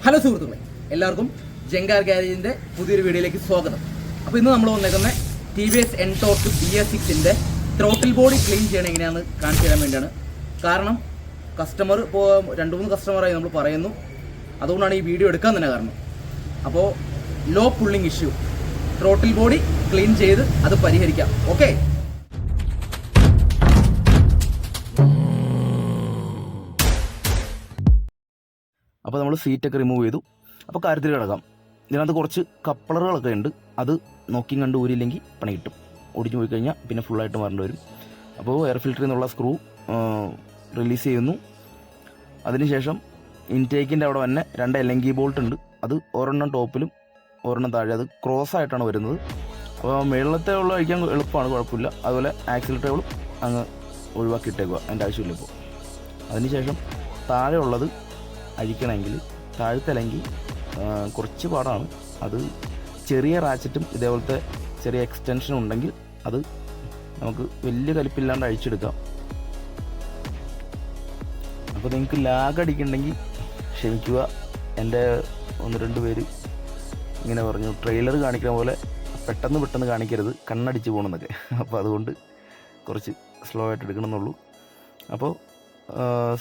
Hello സുഹൃത്തുക്കളെ, എല്ലാവർക്കും ജങ്കാർ ഗാരേജിന്റെ പുതിയൊരു വീഡിയോയിലേക്ക് സ്വാഗതം. അപ്പോൾ ഇന്ന് നമ്മൾ വന്നേക്കുന്ന TVS Ntorq BS6-ന്റെ ത്രോട്ടിൽ ബോഡി ക്ലീൻ ചെയ്യണം എങ്ങനെയാണെന്ന് കാണിച്ചു തരാൻ വേണ്ടിയാണ്. കാരണം കസ്റ്റമർ ഇപ്പോൾ 2-3 കസ്റ്റമറായി നമ്മൾ പറയുന്നു, അതുകൊണ്ടാണ് ഈ വീഡിയോ എടുക്കാൻ തന്നെ കാരണം. അപ്പോൾ low pulling issue, throttle body clean ചെയ്ത് അത് പരിഹരിക്കാം. ഓക്കെ, അപ്പോൾ നമ്മൾ സീറ്റൊക്കെ റിമൂവ് ചെയ്തു. അപ്പോൾ കാര്യത്തിൽ കിടക്കാം. ഇതിനകത്ത് കുറച്ച് കപ്പളറുകളൊക്കെ ഉണ്ട്, അത് നോക്കി കണ്ട് ഊരില്ലെങ്കിൽ പണി കിട്ടും. ഒടിഞ്ഞു പോയി കഴിഞ്ഞാൽ പിന്നെ ഫുള്ളായിട്ട് മാറേണ്ടി വരും. അപ്പോൾ എയർ ഫിൽറ്ററിൽ നിന്നുള്ള സ്ക്രൂ റിലീസ് ചെയ്യുന്നു. അതിനുശേഷം ഇൻടേക്കിൻ്റെ അവിടെ തന്നെ 2 LNG ബോൾട്ട് ഉണ്ട്. അത് ഒരെണ്ണം ടോപ്പിലും ഒരെണ്ണം താഴെ, അത് ക്രോസ് ആയിട്ടാണ് വരുന്നത്. അപ്പോൾ മേളത്തെ ഉള്ള കഴിക്കാൻ എളുപ്പമാണ്, കുഴപ്പമില്ല. അതുപോലെ ആക്സിലേറ്ററുകളും അങ്ങ് ഒഴിവാക്കിയിട്ടേക്കുക, അതിൻ്റെ ആവശ്യമില്ല ഇപ്പോൾ. അതിനുശേഷം താഴെ ഉള്ളത് അഴിക്കണമെങ്കിൽ താഴത്തെല്ലെങ്കിൽ കുറച്ച് പാടാണ്. അത് ചെറിയ റാച്ചറ്റും ഇതേപോലത്തെ ചെറിയ എക്സ്റ്റൻഷനും ഉണ്ടെങ്കിൽ അത് നമുക്ക് വലിയ കലിപ്പില്ലാണ്ട് അഴിച്ചെടുക്കാം. അപ്പോൾ നിങ്ങൾക്ക് ലാഗ് അടിക്കുന്നുണ്ടെങ്കിൽ ക്ഷമിക്കുക. എൻ്റെ 1-2 പേര് ഇങ്ങനെ പറഞ്ഞു, ട്രെയിലർ കാണിക്കുന്ന പോലെ പെട്ടെന്ന് കാണിക്കരുത്, കണ്ണടിച്ച് പോകണമെന്നൊക്കെ. അപ്പോൾ അതുകൊണ്ട് കുറച്ച് സ്ലോ ആയിട്ട് എടുക്കണമെന്നുള്ളൂ. അപ്പോൾ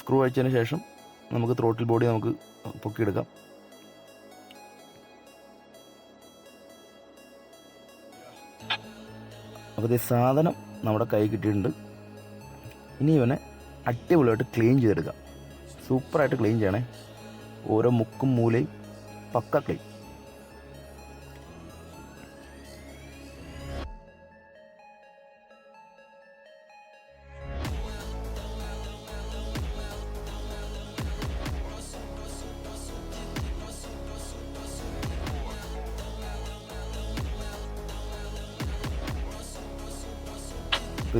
സ്ക്രൂ അഴിച്ചതിന് ശേഷം നമുക്ക് ത്രോട്ടിൽ ബോഡി നമുക്ക് പൊക്കിയെടുക്കാം. അപ്പോൾ ഈ സാധനം നമ്മുടെ കൈ കിട്ടിയിട്ടുണ്ട്. ഇനി ഇവനെ അടിപൊളിയായിട്ട് ക്ലീൻ ചെയ്തെടുക്കാം. സൂപ്പറായിട്ട് ക്ലീൻ ചെയ്യണേ, ഓരോ മുക്കും മൂലയും പക്ക ക്ലീൻ.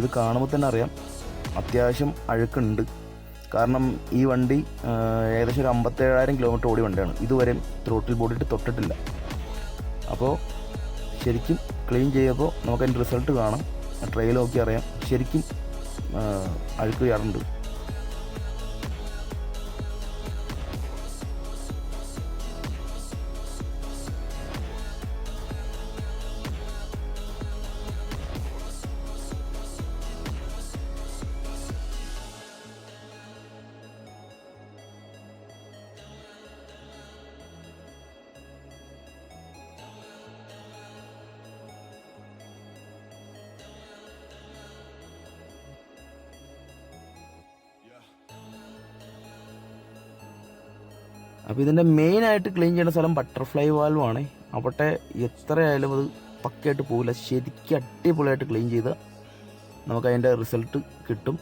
ഇത് കാണുമ്പോൾ തന്നെ അറിയാം അത്യാവശ്യം അഴുക്കുണ്ട്. കാരണം ഈ വണ്ടി ഏകദേശം ഒരു 57,000 കിലോമീറ്റർ ഓടി വണ്ടിയാണ്. ഇതുവരെയും ത്രോട്ടിൽ ബോഡിയിട്ട് തൊട്ടിട്ടില്ല. അപ്പോൾ ശരിക്കും ക്ലീൻ ചെയ്യുമ്പോൾ നമുക്കതിൻ്റെ റിസൾട്ട് കാണാം. ട്രെയിൽ നോക്കി അറിയാം ശരിക്കും അഴുക്ക് ചെയ്യാറുണ്ട്. അപ്പോൾ ഇതിൻ്റെ മെയിനായിട്ട് ക്ലീൻ ചെയ്യുന്ന സ്ഥലം ബട്ടർഫ്ലൈ വാൽവാണ്. അവിടെ എത്രയായാലും അത് പക്കയായിട്ട് പോകില്ല. ശരിക്കും അടിപൊളിയായിട്ട് ക്ലീൻ ചെയ്താൽ നമുക്കതിൻ്റെ റിസൾട്ട് കിട്ടും.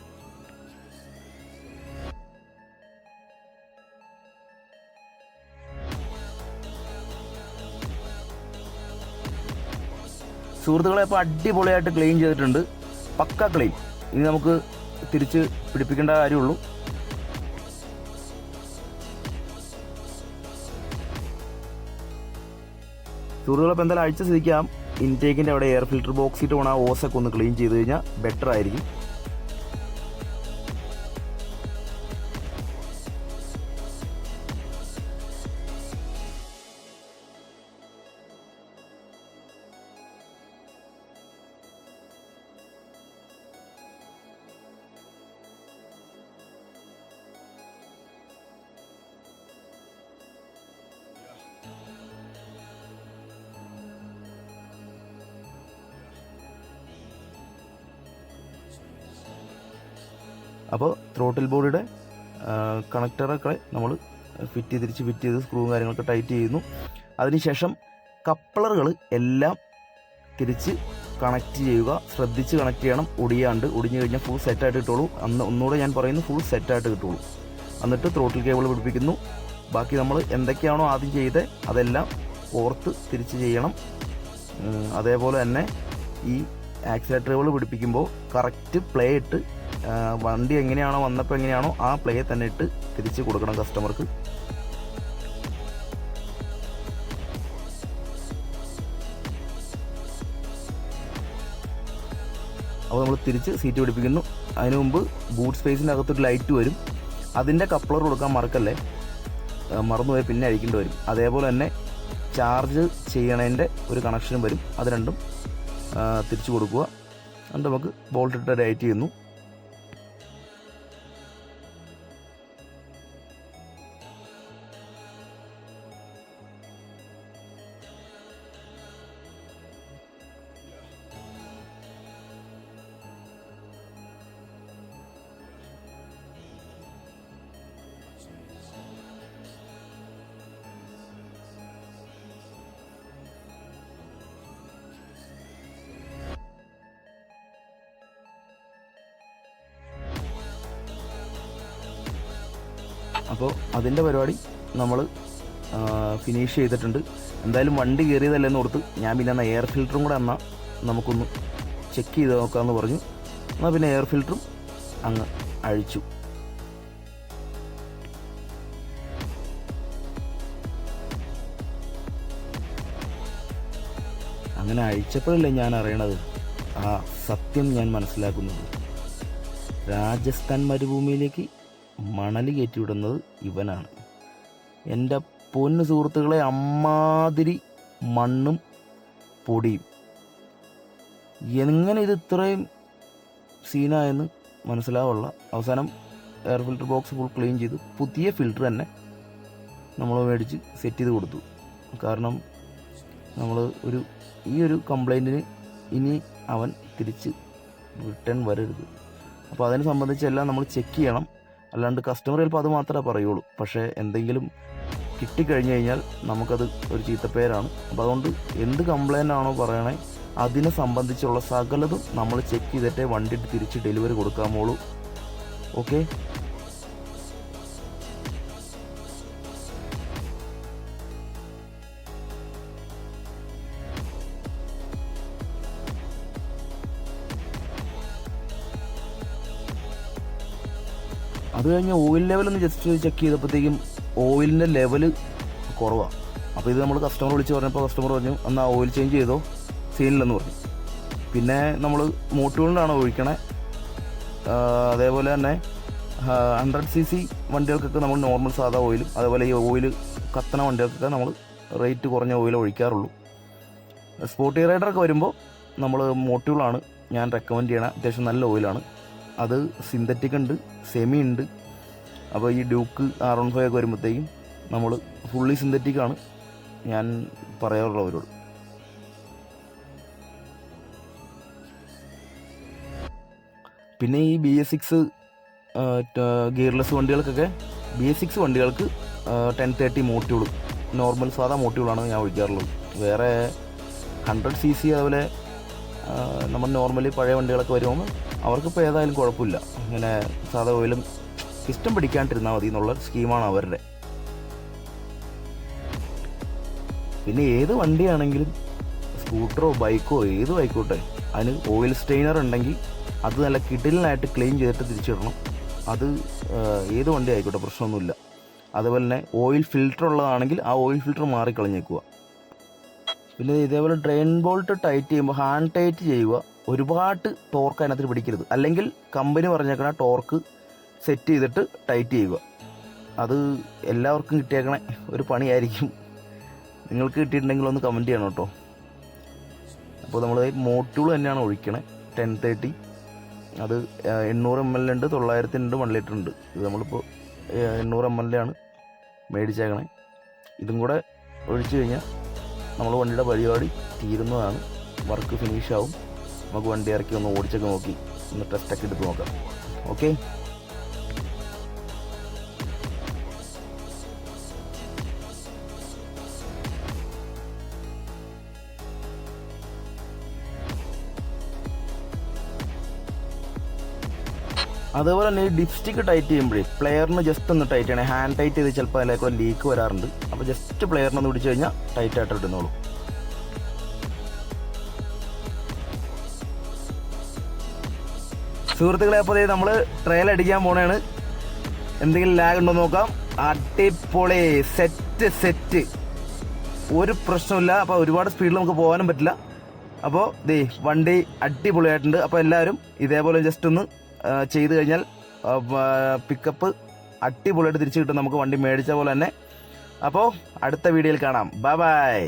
സുഹൃത്തുക്കളെ, ഇപ്പോൾ അടിപൊളിയായിട്ട് ക്ലീൻ ചെയ്തിട്ടുണ്ട്, പക്ക ക്ലീൻ. ഇനി നമുക്ക് തിരിച്ച് പിടിപ്പിക്കേണ്ട കാര്യമുള്ളൂ. സുഹൃത്തുക്കളെ, എന്തായാലും അഴിച്ച സ്ഥിതിക്കാം ഇൻടേക്കിൻ്റെ അവിടെ എയർ ഫിൽറ്റർ ബോക്സിട്ട് പോകണം, ആ ഓസൊക്കെ ഒന്ന് ക്ലീൻ ചെയ്ത് കഴിഞ്ഞാൽ ബെറ്റർ ആയിരിക്കും. അപ്പോൾ ത്രോട്ടിൽ ബോഡിയുടെ കണക്ടറൊക്കെ നമ്മൾ ഫിറ്റ് ചെയ്ത് സ്ക്രൂവും കാര്യങ്ങളൊക്കെ ടൈറ്റ് ചെയ്യുന്നു. അതിനുശേഷം കപ്ലറുകൾ എല്ലാം തിരിച്ച് കണക്ട് ചെയ്യുക. ശ്രദ്ധിച്ച് കണക്ട് ചെയ്യണം, ഒടിഞ്ഞു കഴിഞ്ഞാൽ ഫുൾ സെറ്റായിട്ട് കിട്ടുള്ളൂ. ഒന്നുകൂടെ ഞാൻ പറയുന്നു, ഫുൾ സെറ്റായിട്ട് കിട്ടുള്ളൂ. എന്നിട്ട് ത്രോട്ടിൽ കേബിൾ പിടിപ്പിക്കുന്നു. ബാക്കി നമ്മൾ എന്തൊക്കെയാണോ ആദ്യം ചെയ്തത് അതെല്ലാം ഓർത്ത് തിരിച്ച് ചെയ്യണം. അതേപോലെ തന്നെ ഈ ആക്സിലേറ്ററുകൾ പിടിപ്പിക്കുമ്പോൾ കറക്റ്റ് പ്ലേ ഇട്ട്, വണ്ടി എങ്ങനെയാണോ വന്നപ്പോൾ എങ്ങനെയാണോ ആ പ്ലേ തന്നെ ഇട്ട് തിരിച്ച് കൊടുക്കണം കസ്റ്റമർക്ക്. അപ്പോൾ നമ്മൾ തിരിച്ച് സീറ്റ് പിടിപ്പിക്കുന്നു. അതിനു മുമ്പ് ബൂട്ട് സ്പേസിൻ്റെ അകത്തൊരു ലൈറ്റ് വരും, അതിൻ്റെ കപ്ലർ കൊടുക്കാൻ മറക്കല്ലേ. മറന്നുപോയി പിന്നെ അഴിക്കേണ്ടി വരും. അതേപോലെ തന്നെ ചാർജ് ചെയ്യണതിൻ്റെ ഒരു കണക്ഷനും വരും. അത് രണ്ടും തിരിച്ചു കൊടുക്കുക. എന്നിട്ട് നമുക്ക് ബോൾട്ട് ഇട്ട് ടൈറ്റ് ചെയ്യുന്നു. അപ്പോൾ അതിൻ്റെ പരിപാടി നമ്മൾ ഫിനിഷ് ചെയ്തിട്ടുണ്ട്. എന്തായാലും വണ്ടി കയറിയതല്ലെന്ന് ഓർത്ത് ഞാൻ പിന്നെ എന്നാൽ എയർ ഫിൽറ്ററും കൂടെ എന്നാൽ നമുക്കൊന്ന് ചെക്ക് ചെയ്ത് നോക്കാമെന്ന് പറഞ്ഞു. എന്നാൽ പിന്നെ എയർ ഫിൽറ്ററും അങ്ങ് അഴിച്ചു. അങ്ങനെ അഴിച്ചപ്പോഴല്ലേ ഞാൻ അറിയണത്, ആ സത്യം ഞാൻ മനസ്സിലാക്കുന്നത്. രാജസ്ഥാൻ മരുഭൂമിയിലേക്ക് മണൽ കയറ്റിവിടുന്നത് ഇവനാണ്. എൻ്റെ പൊന്നു സുഹൃത്തുക്കളെ, അമ്മാതിരി മണ്ണും പൊടിയും. എങ്ങനെ ഇത് ഇത്രയും സീനായെന്ന് മനസ്സിലാവുള്ള. അവസാനം air filter box full clean ചെയ്ത് പുതിയ ഫിൽറ്റർ തന്നെ നമ്മൾ മേടിച്ച് സെറ്റ് ചെയ്ത് കൊടുത്തു. കാരണം നമ്മൾ ഈ ഒരു കംപ്ലൈൻറ്റിന് ഇനി അവൻ തിരിച്ച് റിട്ടേൺ വരരുത്. അപ്പോൾ അതിനെ സംബന്ധിച്ചെല്ലാം നമ്മൾ ചെക്ക് ചെയ്യണം. അല്ലാണ്ട് കസ്റ്റമർ ചിലപ്പോൾ അത് മാത്രമേ പറയുള്ളൂ. പക്ഷേ എന്തെങ്കിലും കിട്ടിക്കഴിഞ്ഞ് കഴിഞ്ഞാൽ നമുക്കത് ഒരു ചീത്തപ്പേരാണ്. അപ്പോൾ അതുകൊണ്ട് എന്ത് കംപ്ലൈൻ്റ് ആണോ പറയണേ അതിനെ സംബന്ധിച്ചുള്ള സകലതും നമ്മൾ ചെക്ക് ചെയ്തിട്ടേ വണ്ടി തിരിച്ച് ഡെലിവറി കൊടുക്കാമോളൂ. ഓക്കെ. അത് കഴിഞ്ഞ് ഓയിൽ ലെവലൊന്ന് ജസ്റ്റ് ചെക്ക് ചെയ്തപ്പോഴത്തേക്കും ഓയിലിൻ്റെ ലെവൽ കുറവാണ്. അപ്പോൾ ഇത് നമ്മൾ കസ്റ്റമർ വിളിച്ച് പറഞ്ഞപ്പോൾ കസ്റ്റമർ പറഞ്ഞു എന്നാൽ ഓയിൽ ചേഞ്ച് ചെയ്തോ, സീനില്ലെന്ന് പറഞ്ഞു. പിന്നെ നമ്മൾ മോട്ടോറിലാണ് ഒഴിക്കണേ. അതേപോലെ തന്നെ 100cc വണ്ടികൾക്കൊക്കെ നമ്മൾ നോർമൽ സാധാ ഓയിലും, അതേപോലെ ഈ ഓയിൽ കത്തണ വണ്ടികൾക്കൊക്കെ നമ്മൾ റേറ്റ് കുറഞ്ഞ ഓയിൽ ഒഴിക്കാറുള്ളൂ. സ്പോർട്ടി റൈഡറൊക്കെ വരുമ്പോൾ നമ്മൾ മോട്ടോറിലാണ് ഞാൻ റെക്കമെൻഡ് ചെയ്യണ. അത്യാവശ്യം നല്ല ഓയിലാണ്. അത് സിന്തറ്റിക് ഉണ്ട്, സെമി ഉണ്ട്. അപ്പോൾ ഈ ഡ്യൂക്ക് R15 ഒക്കെ വരുമ്പോഴത്തേക്കും നമ്മൾ ഫുള്ളി സിന്തറ്റിക്കാണ് ഞാൻ പറയാറുള്ളത് അവരോട്. പിന്നെ ഈ BS6 ഗിയർലെസ് വണ്ടികൾക്കൊക്കെ BS6 വണ്ടികൾക്ക് 1030 മോട്ടോൾ, നോർമൽ സാധാ മോട്ടോളാണ് ഞാൻ ഒഴിക്കാറുള്ളത്. വേറെ 100cc അതുപോലെ നമ്മൾ നോർമലി പഴയ വണ്ടികളൊക്കെ വരുമ്പോൾ അവർക്കിപ്പോൾ ഏതായാലും കുഴപ്പമില്ല. ഇങ്ങനെ സാധാ ഓയിലും ഇഷ്ടം പിടിക്കാണ്ടിരുന്നാൽ മതി എന്നുള്ള സ്കീമാണ് അവരുടെ. പിന്നെ ഏത് വണ്ടിയാണെങ്കിലും സ്കൂട്ടറോ ബൈക്കോ ഏതും ആയിക്കോട്ടെ, അതിന് ഓയിൽ സ്റ്റെയിനർ ഉണ്ടെങ്കിൽ അത് നല്ല കിടിലിനായിട്ട് ക്ലീൻ ചെയ്തിട്ട് തിരിച്ചിടണം. അത് ഏത് വണ്ടി ആയിക്കോട്ടെ, പ്രശ്നമൊന്നുമില്ല. അതുപോലെ തന്നെ ഓയിൽ ഫിൽറ്റർ ഉള്ളതാണെങ്കിൽ ആ ഓയിൽ ഫിൽറ്റർ മാറിക്കളഞ്ഞേക്കുക. പിന്നെ ഇതേപോലെ ഡ്രെയിൻ ബോൾട്ട് ടൈറ്റ് ചെയ്യുമ്പോൾ ഹാൻഡ് ടൈറ്റ് ചെയ്യുക. ഒരുപാട് ടോർക്ക് അതിനകത്ത് പിടിക്കരുത്. അല്ലെങ്കിൽ കമ്പനി പറഞ്ഞേക്കണ ടോർക്ക് സെറ്റ് ചെയ്തിട്ട് ടൈറ്റ് ചെയ്യുക. അത് എല്ലാവർക്കും കിട്ടിയേക്കണ ഒരു പണിയായിരിക്കും. നിങ്ങൾക്ക് കിട്ടിയിട്ടുണ്ടെങ്കിൽ ഒന്ന് കമൻറ്റ് ചെയ്യണം കേട്ടോ. അപ്പോൾ നമ്മൾ മോട്ടോൾ തന്നെയാണ് ഒഴിക്കണേ. 1030 അത് 800 ml ഉണ്ട്, 900 ഉണ്ട്, 1 ലിറ്റർ ഉണ്ട്. ഇത് നമ്മളിപ്പോൾ 800 ml മേടിച്ചേക്കണേ. ഇതും കൂടെ ഒഴിച്ചു കഴിഞ്ഞാൽ നമ്മൾ വണ്ടിയുടെ പരിപാടി തീരുന്നതാണ്. വർക്ക് ഫിനിഷ് ആവും. നമുക്ക് വണ്ടി ഇറക്കി ഒന്ന് ഓടിച്ചൊക്കെ നോക്കി ഒന്ന് ടെസ്റ്റൊക്കെ എടുത്ത് നോക്കാം. ഓക്കെ. അതേപോലെ തന്നെ ഈ ഡിപ്സ്റ്റിക്ക് ടൈറ്റ് ചെയ്യുമ്പോഴേ പ്ലെയറിന് ജസ്റ്റ് ഒന്ന് ടൈറ്റ് ചെയ്യണേ. ഹാൻഡ് ടൈറ്റ് ചെയ്ത് ചിലപ്പോൾ അതിലേക്ക് ലീക്ക് വരാറുണ്ട്. അപ്പോൾ ജസ്റ്റ് പ്ലെയറിനൊന്ന് പിടിച്ച് കഴിഞ്ഞാൽ ടൈറ്റായിട്ട് ഇടുന്നോളൂ. സുഹൃത്തുക്കളെ, അപ്പോൾ നമ്മൾ ട്രയൽ അടിക്കാൻ പോണേണ്. എന്തെങ്കിലും ലാഗ് ഉണ്ടോ നോക്കാം. അടിപൊളി സെറ്റ്, ഒരു പ്രശ്നമില്ല. അപ്പോൾ ഒരുപാട് സ്പീഡിൽ നമുക്ക് പോകാനും പറ്റില്ല. അപ്പോൾ വണ്ടി അടിപൊളിയായിട്ടുണ്ട്. അപ്പോൾ എല്ലാവരും ഇതേപോലെ ജസ്റ്റ് ഒന്ന് ചെയ്ത് കഴിഞ്ഞാൽ പിക്കപ്പ് അടിപൊളിയായിട്ട് തിരിച്ച് കിട്ടും. നമുക്ക് വണ്ടി മേടിച്ച പോലെ തന്നെ അപ്പോൾ അടുത്ത വീഡിയോയിൽ കാണാം. Bye bye.